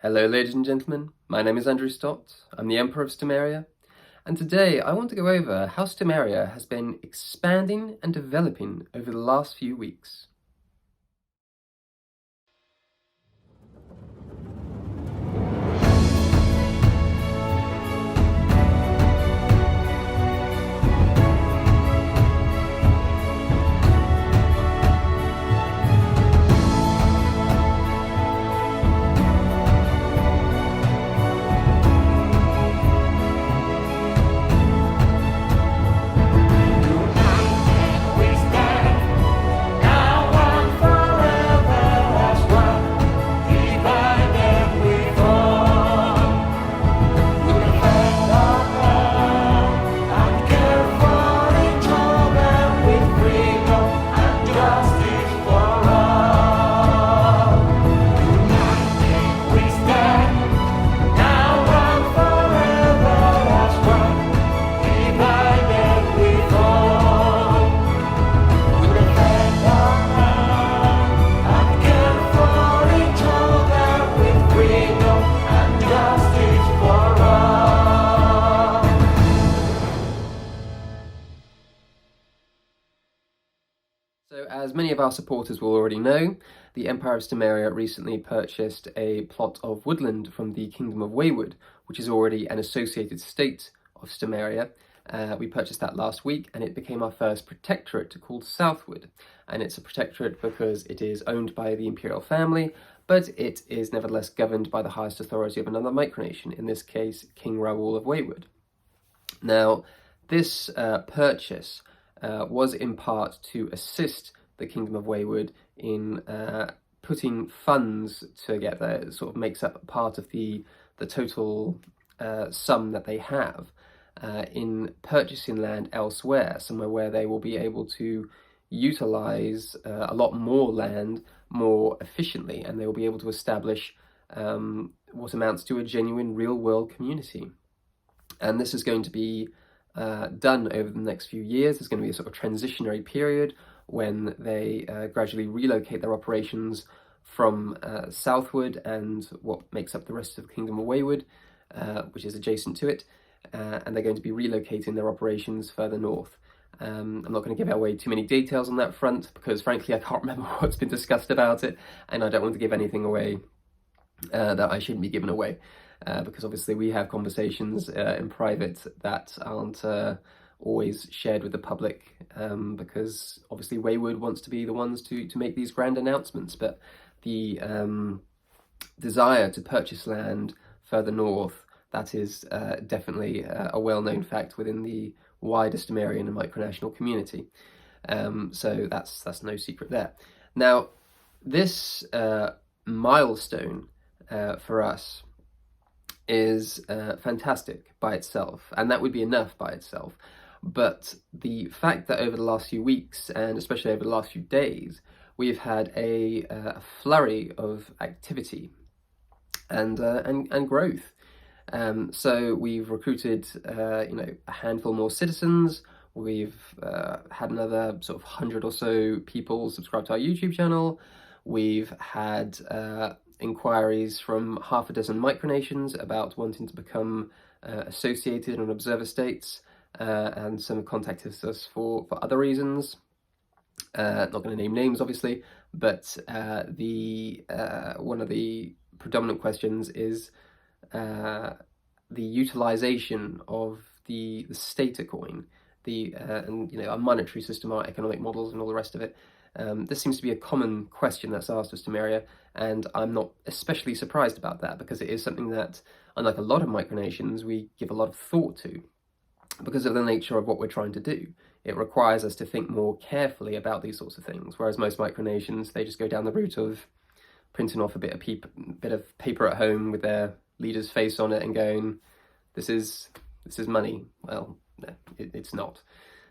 Hello ladies and gentlemen, my name is Andrew Stott, I'm the Emperor of Stomaria, and today I want to go over how Stomaria has been expanding and developing over the last few weeks. So, as many of our supporters will already know, the Empire of Stomaria recently purchased a plot of woodland from the Kingdom of Wayward, which is already an associated state of Stomaria. We purchased that last week, and it became our first protectorate called Southwood. And it's a protectorate because it is owned by the imperial family, but it is nevertheless governed by the highest authority of another micronation, in this case, King Raoul of Wayward. Now, this purchase was in part to assist the Kingdom of Wayward in putting funds together. It sort of makes up part of the total sum that they have in purchasing land elsewhere, somewhere where they will be able to utilize a lot more land more efficiently, and they will be able to establish what amounts to a genuine real-world community. And this is going to be done over the next few years. There's going to be a sort of transitionary period when they gradually relocate their operations from Southwood and what makes up the rest of the Kingdom of Wayward, which is adjacent to it, and they're going to be relocating their operations further north. I'm not going to give away too many details on that front because frankly I can't remember what's been discussed about it, and I don't want to give anything away that I shouldn't be giving away. Because obviously we have conversations in private that aren't always shared with the public, because obviously Wayward wants to be the ones to make these grand announcements, but the desire to purchase land further north, that is definitely a well-known fact within the wider Stomarian and Micronational community. So that's no secret there. Now, this milestone for us is fantastic by itself, and that would be enough by itself. But the fact that over the last few weeks, and especially over the last few days, we've had a flurry of activity and growth. So we've recruited, a handful more citizens. We've had another sort of 100 or so people subscribe to our YouTube channel. We've had inquiries from half a dozen micronations about wanting to become associated and observer states, and some have contacted us for other reasons. Not going to name names, obviously, but one of the predominant questions is the utilization of the Stata coin, and our monetary system, our economic models, and all the rest of it. This seems to be a common question that's asked of Stomaria, and I'm not especially surprised about that, because it is something that, unlike a lot of micronations, we give a lot of thought to, because of the nature of what we're trying to do. It requires us to think more carefully about these sorts of things, whereas most micronations, they just go down the route of printing off a bit of paper at home with their leader's face on it and going, this is money. Well, no, it's not.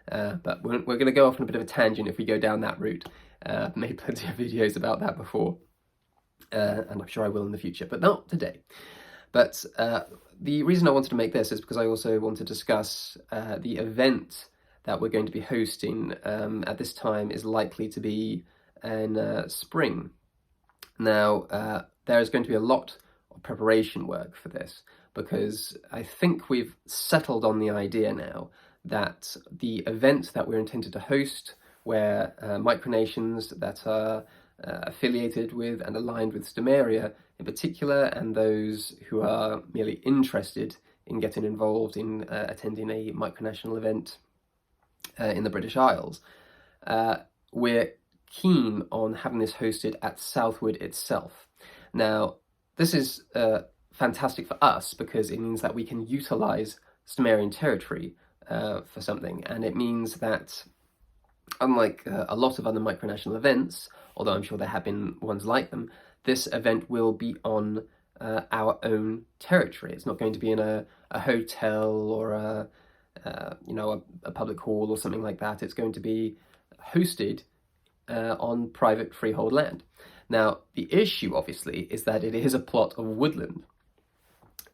But we're going to go off on a bit of a tangent if we go down that route. I've made plenty of videos about that before, and I'm sure I will in the future, but not today. But the reason I wanted to make this is because I also want to discuss the event that we're going to be hosting at this time is likely to be in spring. Now, there is going to be a lot of preparation work for this, because I think we've settled on the idea now that the event that we're intended to host, where micronations that are affiliated with and aligned with Stomaria in particular, and those who are merely interested in getting involved in attending a micronational event in the British Isles, we're keen on having this hosted at Southwood itself. Now, this is fantastic for us because it means that we can utilise Stomarian territory for something, and it means that, unlike a lot of other micronational events, although I'm sure there have been ones like them, this event will be on our own territory. It's not going to be in a hotel or a public hall or something like that. It's going to be hosted on private freehold land. Now, the issue, obviously, is that it is a plot of woodland,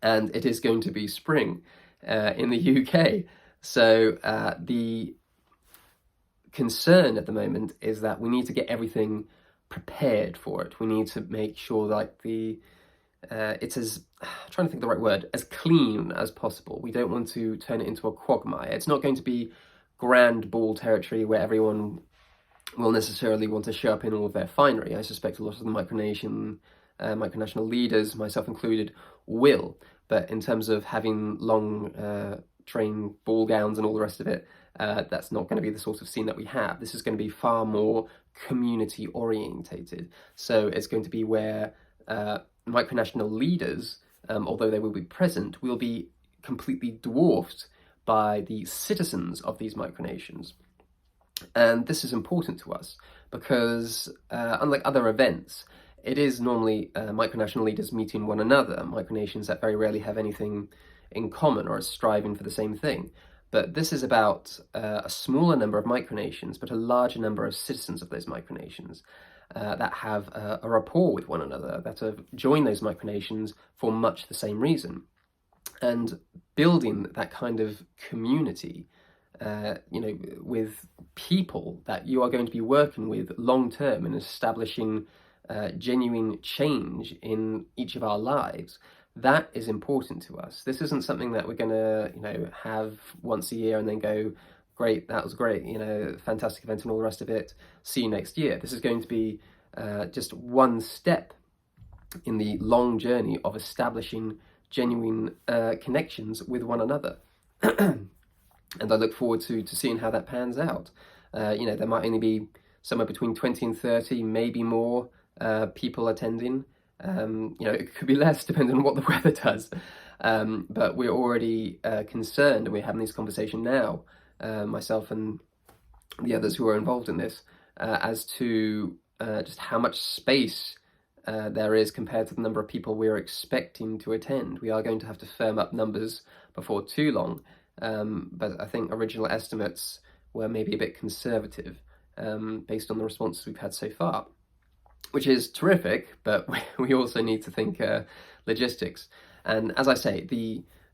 and it is going to be spring in the UK. So the concern at the moment is that we need to get everything prepared for it. We need to make sure that it's as, I'm trying to think the right word, as clean as possible. We don't want to turn it into a quagmire. It's not going to be grand ball territory where everyone will necessarily want to show up in all of their finery. I suspect a lot of the micronational leaders, myself included, will. But in terms of having long train ball gowns and all the rest of it, that's not going to be the sort of scene that we have. This is going to be far more community orientated. So it's going to be where micronational leaders, although they will be present, will be completely dwarfed by the citizens of these micronations. And this is important to us because, unlike other events, it is normally micronational leaders meeting one another, micronations that very rarely have anything in common or are striving for the same thing. But this is about a smaller number of micronations, but a larger number of citizens of those micronations that have a rapport with one another, that have joined those micronations for much the same reason. And building that kind of community, with people that you are going to be working with long term and establishing genuine change in each of our lives, that is important to us. This isn't something that we're going to, have once a year and then go, great, that was great, fantastic event and all the rest of it, see you next year. This is going to be just one step in the long journey of establishing genuine connections with one another. And I look forward to seeing how that pans out. There might only be somewhere between 20 and 30, maybe more people attending. It could be less depending on what the weather does. But we're already concerned, and we're having this conversation now, myself and the others who are involved in this, as to just how much space there is compared to the number of people we're expecting to attend. We are going to have to firm up numbers before too long. But I think original estimates were maybe a bit conservative based on the responses we've had so far, which is terrific, but we also need to think logistics. And as I say,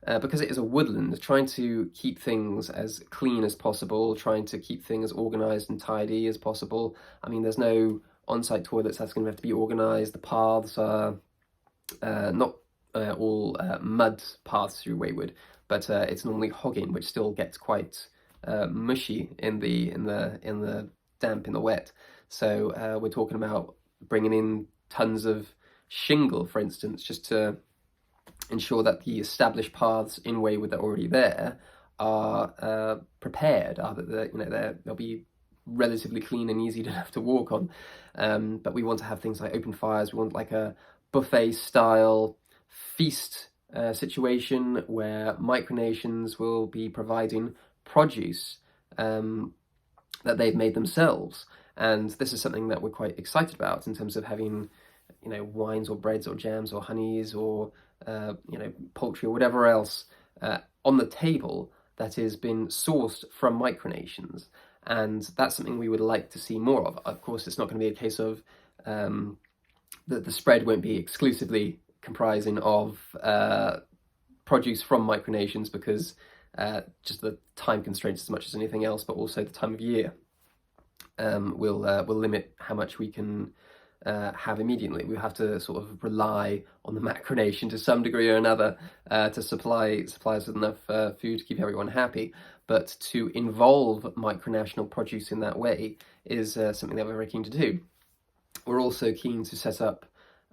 because it is a woodland, trying to keep things as clean as possible, trying to keep things organised and tidy as possible. I mean, there's no on-site toilets that's going to have to be organised. The paths are not all mud paths through Wayward, but it's normally hogging, which still gets quite mushy in the damp, in the wet. So we're talking about bringing in tons of shingle, for instance, just to ensure that the established paths in Wayward that are already there are prepared, they'll be relatively clean and easy to have to walk on. But we want to have things like open fires. We want like a buffet style feast situation where micronations will be providing produce that they've made themselves. And this is something that we're quite excited about in terms of having, wines or breads or jams or honeys or, poultry or whatever else on the table that has been sourced from micronations. And that's something we would like to see more of. Of course, it's not going to be a case of the spread won't be exclusively comprising of produce from micronations, because just the time constraints as much as anything else, but also the time of year will limit how much we can have immediately. We have to sort of rely on the Micronation to some degree or another to supply us with enough food to keep everyone happy. But to involve micronational produce in that way is something that we're very keen to do. We're also keen to set up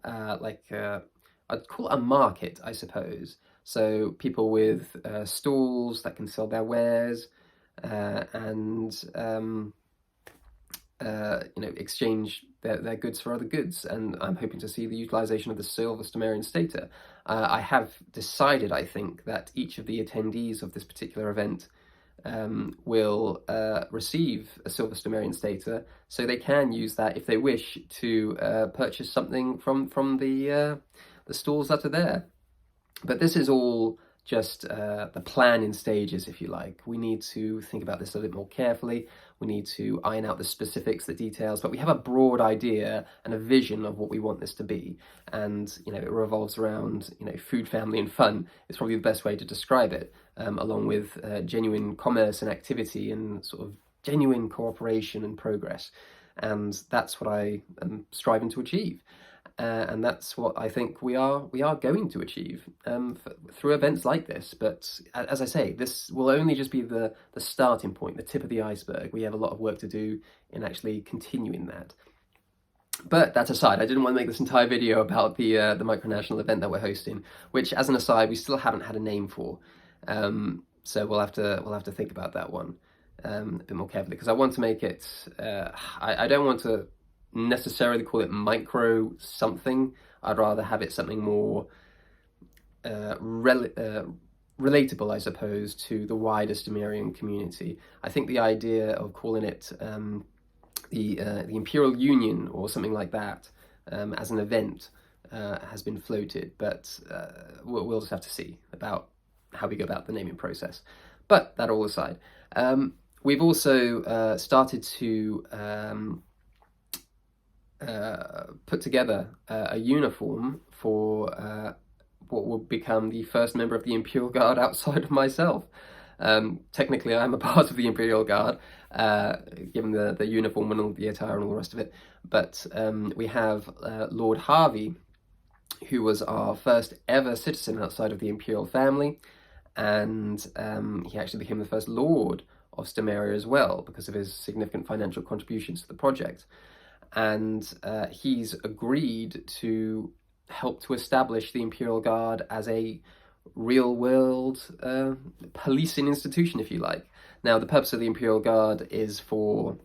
I'd call it a market, I suppose. So people with stalls that can sell their wares and exchange their goods for other goods. And I'm hoping to see the utilization of the silver Stomarian stata. I have decided, I think, that each of the attendees of this particular event will receive a silver Stomarian stata, so they can use that if they wish to purchase something from the stalls that are there. But this is all just the plan in stages, if you like. We need to think about this a bit more carefully. We need to iron out the specifics, the details, but we have a broad idea and a vision of what we want this to be. And, it revolves around, food, family, and fun is probably the best way to describe it, along with genuine commerce and activity and sort of genuine cooperation and progress. And that's what I am striving to achieve. And that's what I think we are going to achieve through events like this. But as I say, this will only just be the starting point, the tip of the iceberg. We have a lot of work to do in actually continuing that. But that aside, I didn't want to make this entire video about the Micronational event that we're hosting, which, as an aside, we still haven't had a name for. So we'll have to think about that one a bit more carefully, because I want to make it. I don't want to necessarily call it micro something. I'd rather have it something more relatable, I suppose, to the wider Stomarian community. I think the idea of calling it the Imperial Union or something like that as an event has been floated, but we'll just have to see about how we go about the naming process. But that all aside, we've also started to put together a uniform for what will become the first member of the Imperial Guard outside of myself. Technically, I'm a part of the Imperial Guard, given the uniform and all the attire and all the rest of it. But we have Lord Harvey, who was our first ever citizen outside of the Imperial family, and he actually became the first Lord of Stomaria as well, because of his significant financial contributions to the project. And he's agreed to help to establish the Imperial Guard as a real-world policing institution, if you like. Now, the purpose of the Imperial Guard is for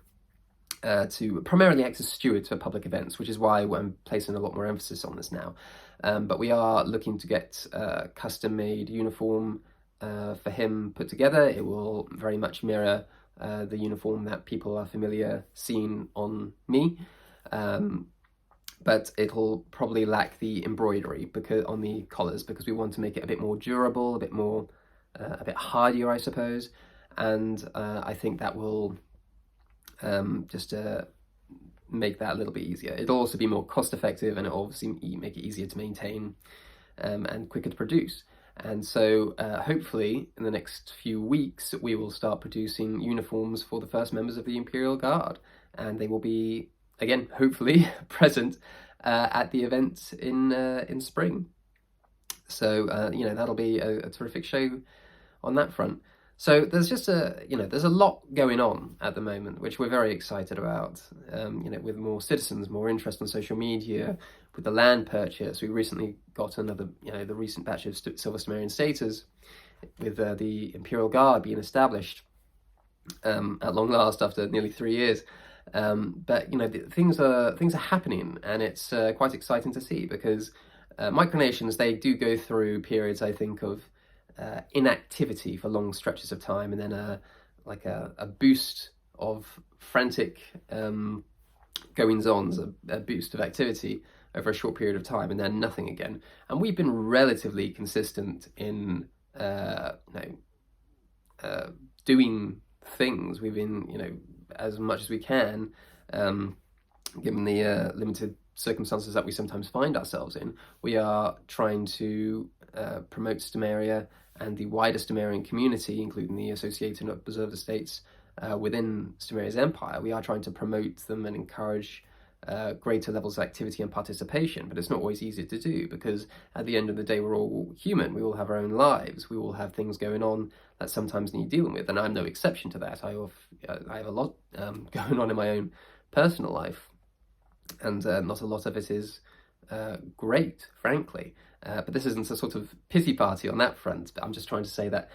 to primarily act as stewards for public events, which is why I'm placing a lot more emphasis on this now. But we are looking to get a custom-made uniform for him put together. It will very much mirror the uniform that people are familiar seeing on me. But it'll probably lack the embroidery on the collars, because we want to make it a bit more durable, a bit hardier, I suppose. And I think that will just make that a little bit easier. It'll also be more cost effective, and it'll obviously make it easier to maintain and quicker to produce. And so hopefully in the next few weeks we will start producing uniforms for the first members of the Imperial Guard, and they will be, again, hopefully present at the event in spring. So that'll be a terrific show on that front. So there's just there's a lot going on at the moment, which we're very excited about. With more citizens, more interest on social media, with the land purchase. We recently got another, the recent batch of silver Stomarian status, with the Imperial Guard being established at long last after nearly 3 years. But things are happening, and it's quite exciting to see, because Micronations, they do go through periods, I think, of inactivity for long stretches of time, and then a boost of frantic goings-ons, a boost of activity over a short period of time, and then nothing again. And we've been relatively consistent in doing things. We've been, as much as we can, given the limited circumstances that we sometimes find ourselves in. We are trying to promote Stomaria and the wider Stomarian community, including the associated and observed estates within Stomaria's empire. We are trying to promote them and encourage greater levels of activity and participation, but it's not always easy to do, because at the end of the day we're all human, we all have our own lives, we all have things going on that sometimes need dealing with, and I'm no exception to that. I have a lot going on in my own personal life, and not a lot of it is great, frankly. But this isn't a sort of pity party on that front. But I'm just trying to say that,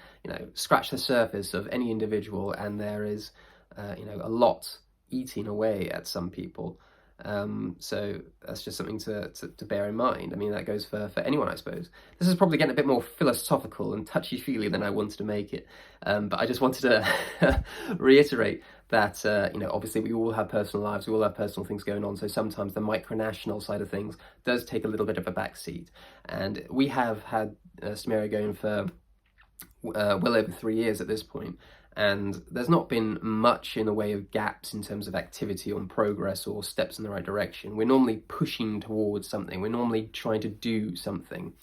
scratch the surface of any individual, and there is, a lot eating away at some people. So that's just something to bear in mind. I mean, that goes for anyone, I suppose. This is probably getting a bit more philosophical and touchy-feely than I wanted to make it. But I just wanted to reiterate that, obviously we all have personal lives, we all have personal things going on, so sometimes the micronational side of things does take a little bit of a backseat. And we have had Stomaria going for well over 3 years at this point, and there's not been much in the way of gaps in terms of activity on progress or steps in the right direction. We're normally pushing towards something, we're normally trying to do something.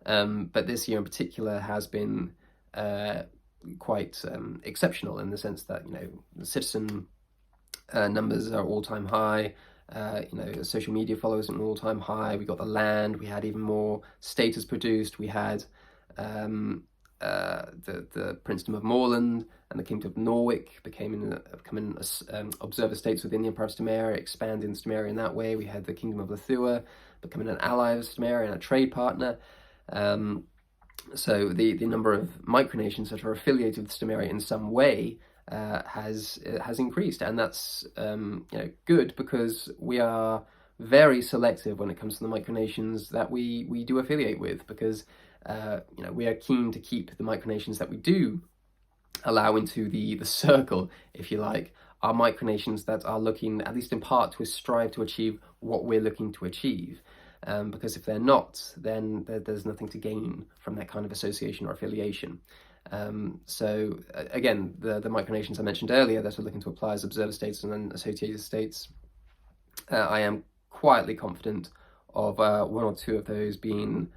But this year in particular has been quite exceptional, in the sense that, the citizen numbers are all-time high, social media followers are an all-time high, we got the land, we had even more status produced, we had the Princedom of Moreland and the Kingdom of Norwich becoming observer states within the Empire of Stomaria, expanding Stomaria in that way. We had the Kingdom of Lithua becoming an ally of Stomaria and a trade partner. So the number of micronations that are affiliated with Stomaria in some way has increased, and that's good, because we are very selective when it comes to the micronations that we do affiliate with, because we are keen to keep the micronations that we do allow into the circle, if you like, are micronations that are looking, at least in part, to strive to achieve what we're looking to achieve. Because if they're not, then there's nothing to gain from that kind of association or affiliation. So again, the micronations I mentioned earlier that are looking to apply as observer states and then associated states, I am quietly confident of one or two of those being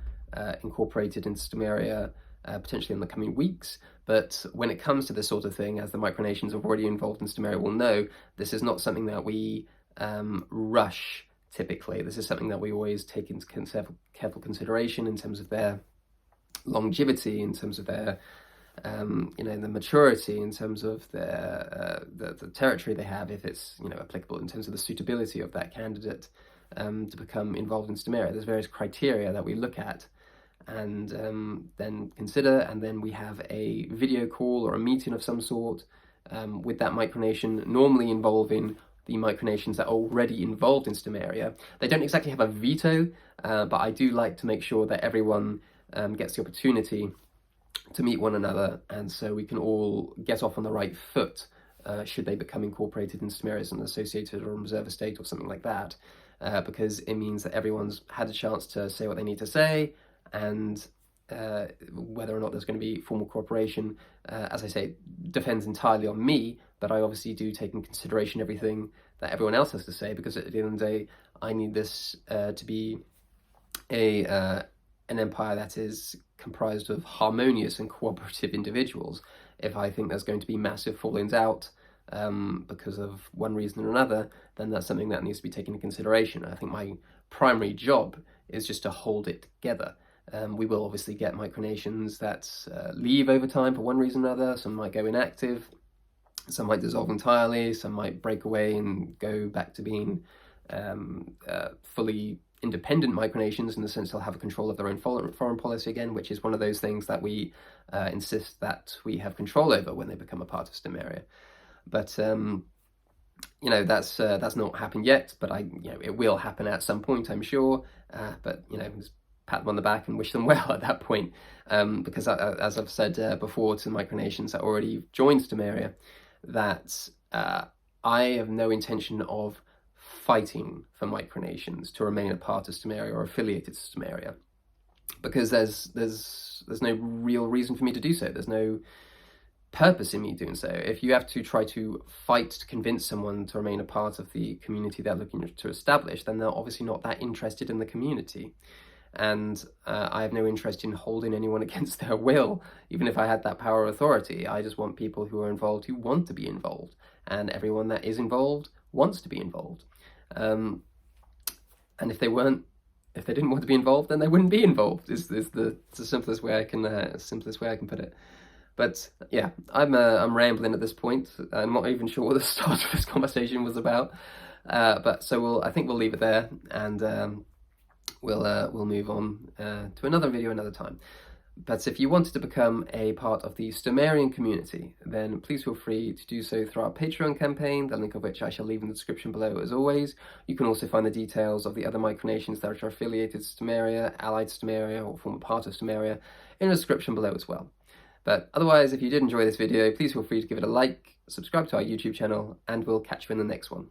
incorporated into Stomaria potentially in the coming weeks. But when it comes to this sort of thing, as the micronations are already involved in Stomaria will know, this is not something that we rush typically. This is something that we always take into careful consideration in terms of their longevity, in terms of their the maturity, in terms of their the territory they have, if it's applicable, in terms of the suitability of that candidate to become involved in Stomaria. There's various criteria that we look at and then consider, and then we have a video call or a meeting of some sort with that micronation, normally involving the micronations that are already involved in Stomaria. They don't exactly have a veto, but I do like to make sure that everyone gets the opportunity to meet one another, and so we can all get off on the right foot should they become incorporated in Stomaria as an associated or observer state or something like that, because it means that everyone's had a chance to say what they need to say, and whether or not there's going to be formal cooperation, as I say, depends entirely on me, but I obviously do take in consideration everything that everyone else has to say, because at the end of the day, I need this to be an empire that is comprised of harmonious and cooperative individuals. If I think there's going to be massive fallings out because of one reason or another, then that's something that needs to be taken into consideration. I think my primary job is just to hold it together. We will obviously get micronations that leave over time for one reason or another. Some might go inactive, some might dissolve entirely, some might break away and go back to being fully independent micronations, in the sense they'll have control of their own foreign policy again, which is one of those things that we insist that we have control over when they become a part of Stomaria. But that's not happened yet, but it will happen at some point, I'm sure. But just pat them on the back and wish them well at that point, because as I've said before to the micronations that already joined Stomaria, that I have no intention of fighting for micronations to remain a part of Stomaria or affiliated to Stomaria, because there's no real reason for me to do so. There's no purpose in me doing so. If you have to try to fight to convince someone to remain a part of the community they're looking to establish, then they're obviously not that interested in the community. And I have no interest in holding anyone against their will, even if I had that power or authority. I just want people who are involved who want to be involved, and everyone that is involved wants to be involved. And if they didn't want to be involved, then they wouldn't be involved. Is the simplest way I can put it. But yeah, I'm rambling at this point. I'm not even sure what the start of this conversation was about. But so I think we'll leave it there, and we'll move on to another video another time. But if you wanted to become a part of the Stomarian community, then please feel free to do so through our Patreon campaign, the link of which I shall leave in the description below as always. You can also find the details of the other micronations that are affiliated to Stomaria, allied to Stomaria, or form a part of Stomaria in the description below as well. But otherwise, if you did enjoy this video, please feel free to give it a like, subscribe to our YouTube channel, and we'll catch you in the next one.